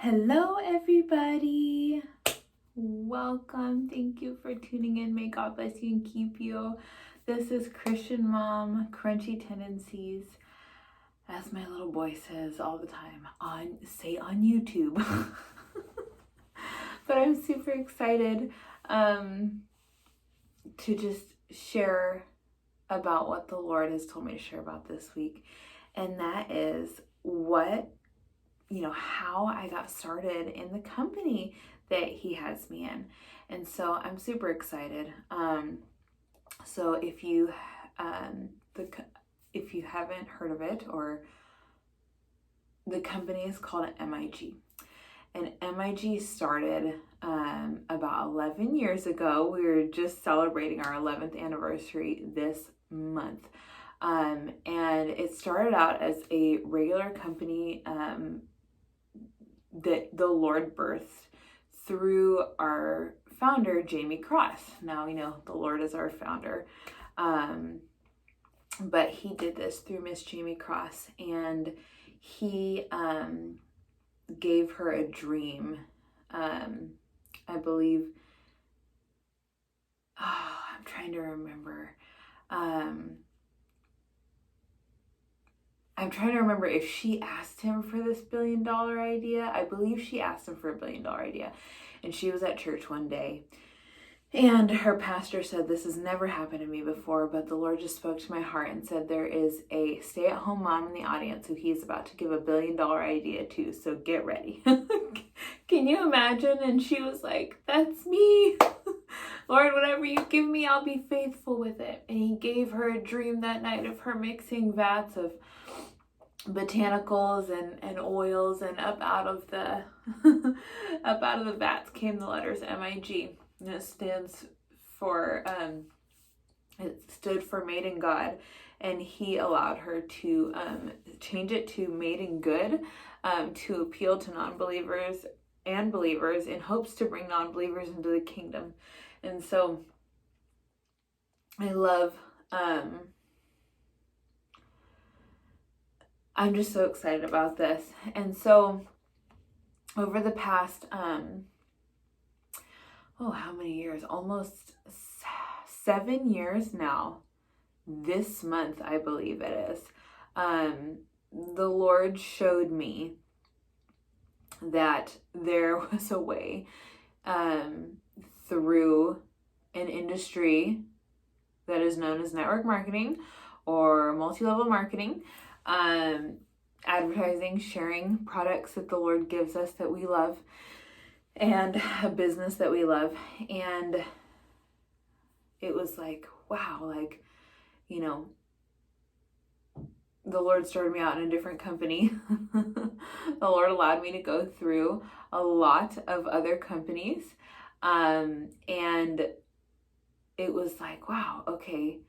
Hello, everybody. Welcome. Thank you for tuning in. May God bless you and keep you. This is Christian Mom Crunchy Tendencies, as my little boy says all the time, on YouTube. But I'm super excited to just share about what the Lord has told me to share about this week, and that is how I got started in the company that he has me in. And so I'm super excited. So if you haven't heard of it, or the company is called MIG. And MIG started about 11 years ago. We were just celebrating our 11th anniversary this month. And it started out as a regular company that the Lord birthed through our founder, Jamie Cross. Now we know the Lord is our founder. But he did this through Miss Jamie Cross, and he gave her a dream. I believe, I'm trying to remember. I'm trying to remember if she asked him for this $1 billion idea. I believe she asked him for $1 billion idea. And she was at church one day, and her pastor said, "This has never happened to me before, but the Lord just spoke to my heart and said there is a stay-at-home mom in the audience who he's about to give $1 billion idea to, so get ready." Can you imagine? And she was like, "That's me. Lord, whatever you give me, I'll be faithful with it." And he gave her a dream that night of her mixing vats of botanicals and oils, and up out of the vats came the letters MIG, and it stood for Made in God. And he allowed her to change it to Made in Good, to appeal to non-believers and believers in hopes to bring non-believers into the kingdom. And so I love I'm just so excited about this. And so over the past, how many years? Almost 7 years now. This month, I believe it is. The Lord showed me that there was a way through an industry that is known as network marketing or multi-level marketing, advertising, sharing products that the Lord gives us that we love, and a business that we love. And it was like, wow, the Lord started me out in a different company. The Lord allowed me to go through a lot of other companies. And it was like, wow, okay.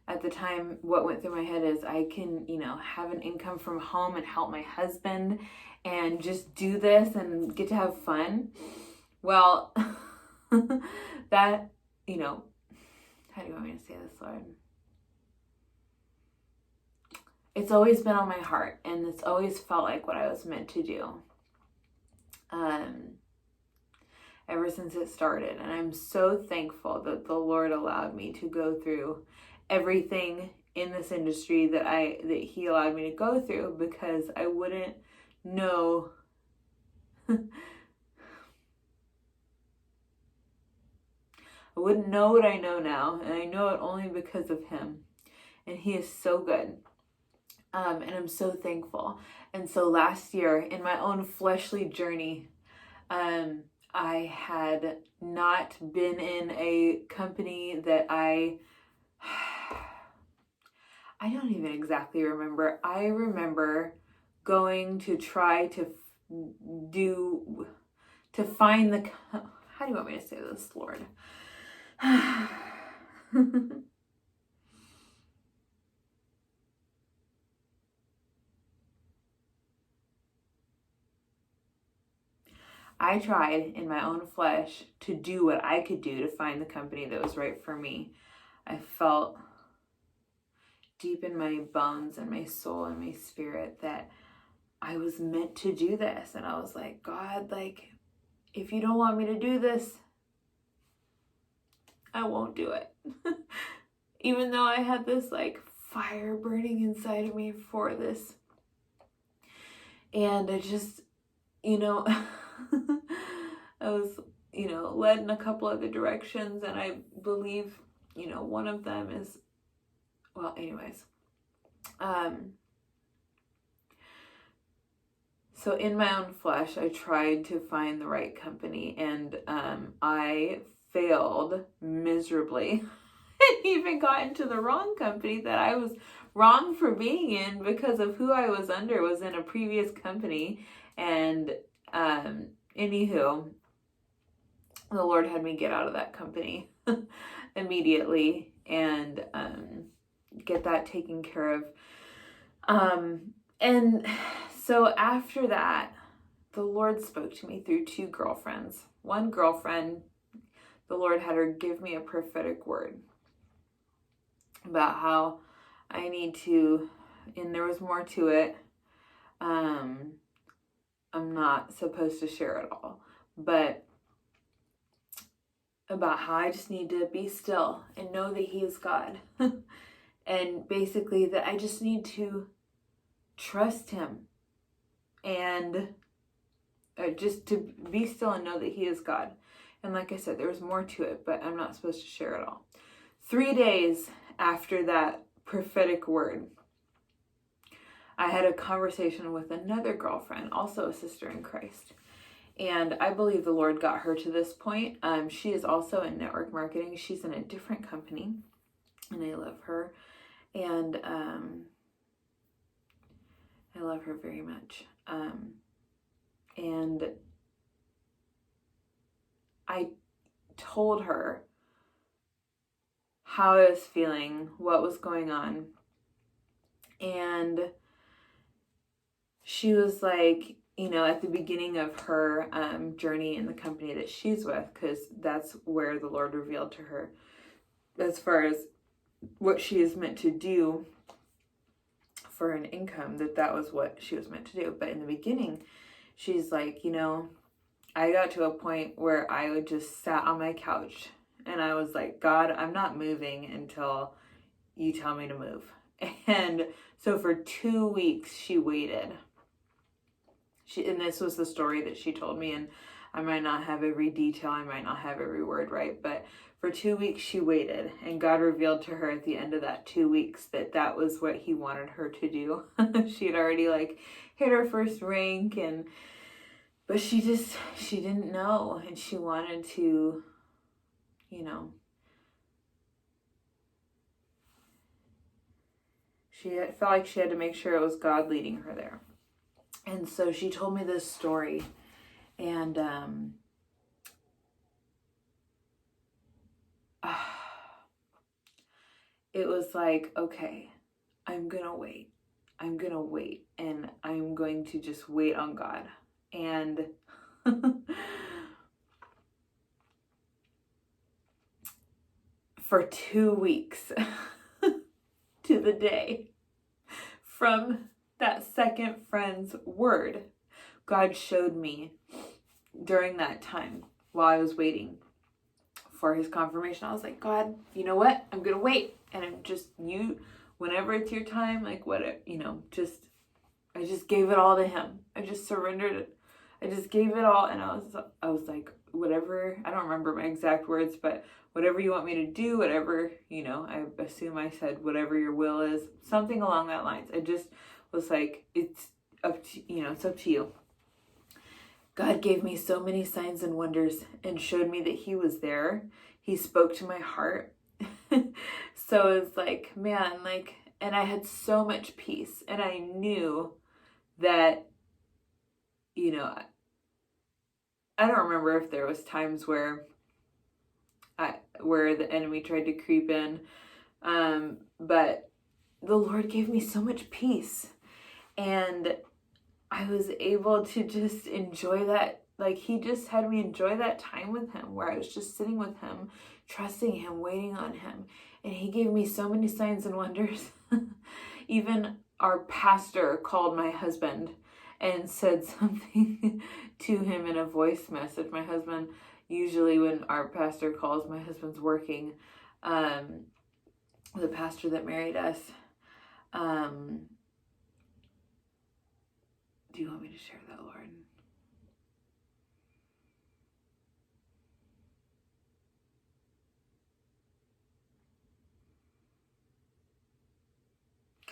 At the time, what went through my head is I can, have an income from home and help my husband and just do this and get to have fun. Well, that, how do you want me to say this, Lord? It's always been on my heart, and it's always felt like what I was meant to do. Ever since it started. And I'm so thankful that the Lord allowed me to go through everything in this industry that he allowed me to go through, because I wouldn't know I wouldn't know what I know now, and I know it only because of him. And he is so good. And I'm so thankful. And so last year, in my own fleshly journey, I had not been in a company that I don't even exactly remember. I remember going to try to find the, how do you want me to say this, Lord? I tried in my own flesh to do what I could do to find the company that was right for me. I felt deep in my bones and my soul and my spirit that I was meant to do this. And I was like, God, like, if you don't want me to do this, I won't do it. Even though I had this like fire burning inside of me for this. And I just, you know, I was, you know, led in a couple other directions. And I believe, you know, one of them is, well, anyways. So in my own flesh, I tried to find the right company, and I failed miserably. And even got into the wrong company that I was wrong for being in, because of who I was under was in a previous company. And anywho, the Lord had me get out of that company immediately and get that taken care of. And so after that, the Lord spoke to me through two girlfriends. One girlfriend, the Lord had her give me a prophetic word about how I need to, and there was more to it. I'm not supposed to share it all, but about how I just need to be still and know that He is God. And basically that I just need to trust Him and just to be still and know that He is God. And like I said, there was more to it, but I'm not supposed to share it all. 3 days after that prophetic word, I had a conversation with another girlfriend, also a sister in Christ. And I believe the Lord got her to this point. She is also in network marketing. She's in a different company, and I love her. And I love her very much. And I told her how I was feeling, what was going on. And she was like, you know, at the beginning of her journey in the company that she's with, because that's where the Lord revealed to her as far as what she is meant to do for an income, that was what she was meant to do. But in the beginning, she's like, you know, I got to a point where I would just sat on my couch and I was like, God, I'm not moving until you tell me to move. And so for 2 weeks she waited. And this was the story that she told me, and I might not have every detail, I might not have every word right, but for 2 weeks she waited, and God revealed to her at the end of that 2 weeks that was what He wanted her to do. She had already like hit her first rank, but she didn't know, and she wanted to, you know, she felt like she had to make sure it was God leading her there. And so she told me this story, and it was like, okay, I'm gonna wait, and I'm going to just wait on God. And for 2 weeks to the day from that second friend's word, God showed me during that time while I was waiting for His confirmation. I was like, God, you know what? I'm gonna wait, and I'm just, you, whenever it's your time, like what, you know, I just gave it all to Him. I just surrendered it. I just gave it all, and I was like, whatever. I don't remember my exact words, but whatever you want me to do, whatever, you know, I assume I said whatever your will is, something along that lines. I just was like, it's up to, you know, it's up to you. God gave me so many signs and wonders and showed me that He was there. He spoke to my heart. So it's like, man, like, and I had so much peace, and I knew that, you know, I don't remember if there was times where the enemy tried to creep in, but the Lord gave me so much peace, and I was able to just enjoy that. Like, He just had me enjoy that time with Him, where I was just sitting with Him, trusting Him, waiting on Him. And He gave me so many signs and wonders. Even our pastor called my husband and said something to him in a voice message. My husband, usually when our pastor calls, my husband's working, the pastor that married us. Do you want me to share that, Lord?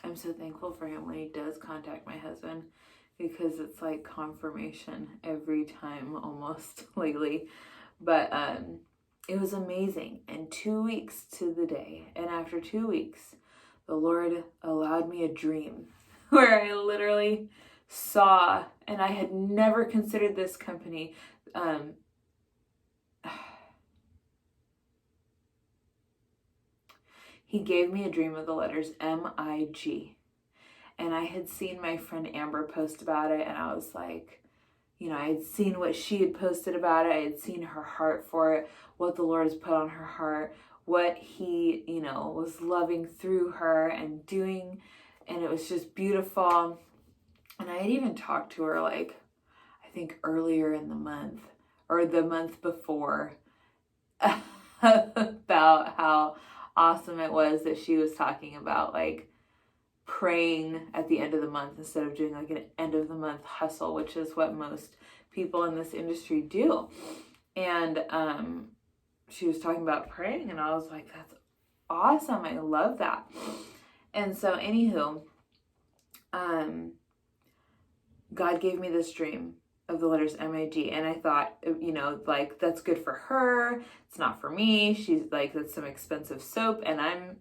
I'm so thankful for him when he does contact my husband, because it's like confirmation every time almost lately. But it was amazing. And 2 weeks to the day, and after 2 weeks, the Lord allowed me a dream where I literally saw, and I had never considered this company. He gave me a dream of the letters MIG. And I had seen my friend Amber post about it, and I was like, you know, I had seen what she had posted about it. I had seen her heart for it, what the Lord has put on her heart, what he, you know, was loving through her and doing. And it was just beautiful. And I had even talked to her, like, I think earlier in the month or the month before about how awesome it was that she was talking about, like, praying at the end of the month instead of doing like an end of the month hustle, which is what most people in this industry do. And she was talking about praying, and I was like, that's awesome. I love that. And so anywho, God gave me this dream of the letters MIG, and I thought, you know, like, that's good for her. It's not for me. She's like, that's some expensive soap, and I'm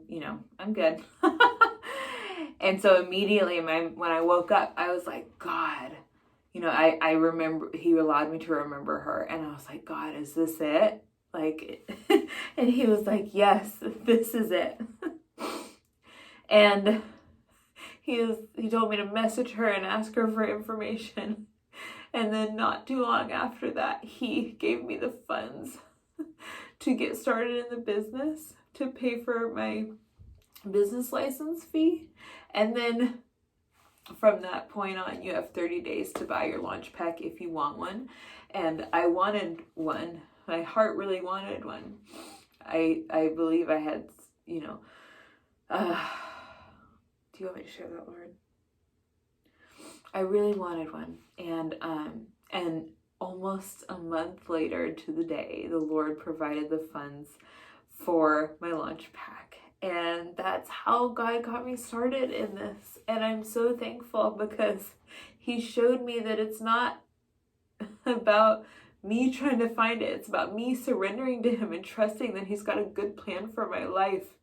you know, I'm good. And so immediately when I woke up, I was like, God, you know, I remember, he allowed me to remember her, and I was like, God, is this it? Like, and he was like, yes, this is it. And he told me to message her and ask her for information. And then not too long after that, he gave me the funds to get started in the business, to pay for my business license fee. And then from that point on, you have 30 days to buy your launch pack if you want one. And I wanted one. My heart really wanted one. I believe I had, you know, do you want me to share that, Lord? I really wanted one. And almost a month later to the day, the Lord provided the funds for my launch pack. And that's how God got me started in this. And I'm so thankful, because he showed me that it's not about me trying to find it. It's about me surrendering to him and trusting that he's got a good plan for my life.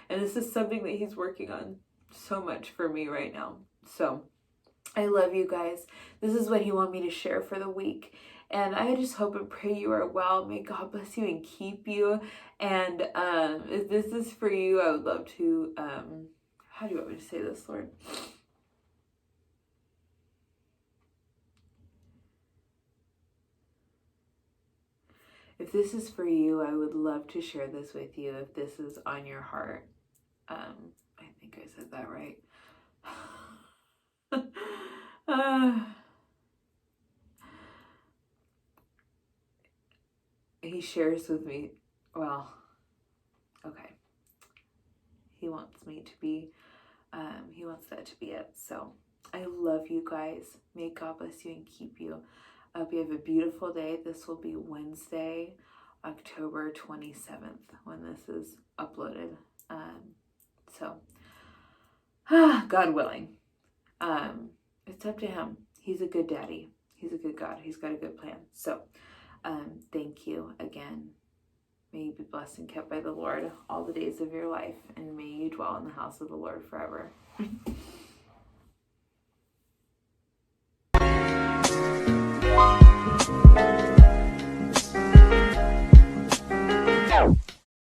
And this is something that he's working on so much for me right now. So I love you guys. This is what he wanted me to share for the week. And I just hope and pray you are well. May God bless you and keep you. And if this is for you, I would love to, how do you want me to say this, Lord? If this is for you, I would love to share this with you if this is on your heart. I think I said that right. He shares with me, well, okay. He wants me to be, he wants that to be it. So I love you guys. May God bless you and keep you. I hope you have a beautiful day. This will be Wednesday, October 27th when this is uploaded. God willing. It's up to him. He's a good daddy. He's a good God. He's got a good plan. So thank you again. May you be blessed and kept by the Lord all the days of your life, and may you dwell in the house of the Lord forever.